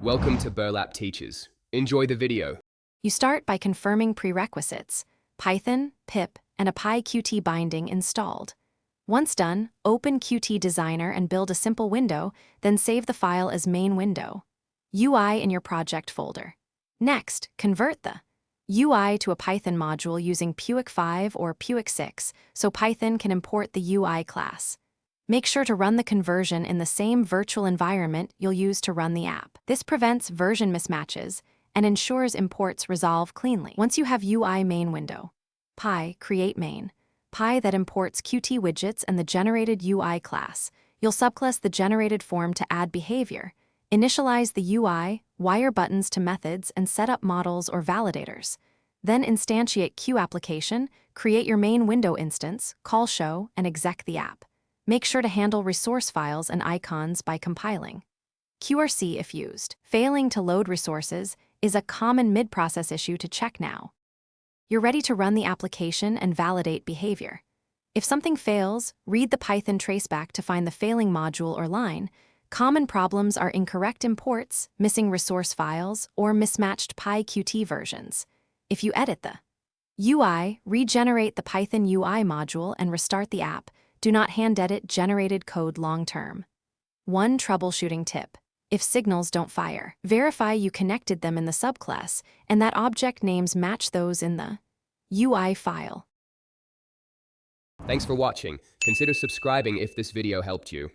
Welcome to Burlap Teachers. Enjoy the video. You start by confirming prerequisites: Python, pip, and a PyQt binding installed. Once done, open Qt Designer and build a simple window, then save the file as main window. UI in your project folder. Next, convert the UI to a Python module using Puic 5 or Puic 6 so Python can import the UI class. Make sure to run the conversion in the same virtual environment you'll use to run the app. This prevents version mismatches and ensures imports resolve cleanly. Once you have UI main window, create main, that imports Qt widgets and the generated UI class. You'll subclass the generated form to add behavior, initialize the UI, wire buttons to methods, and set up models or validators. Then instantiate QApplication, create your main window instance, call show, and exec the app. Make sure to handle resource files and icons by compiling. QRC if used. Failing to load resources is a common mid-process issue to check now. You're ready to run the application and validate behavior. If something fails, read the Python traceback to find the failing module or line. Common problems are incorrect imports, missing resource files, or mismatched PyQt versions. If you edit the UI, regenerate the Python UI module and restart the app. Do not hand-edit generated code long-term. One troubleshooting tip: if signals don't fire, verify you connected them in the subclass and that object names match those in the UI file. Thanks for watching. Consider subscribing if this video helped you.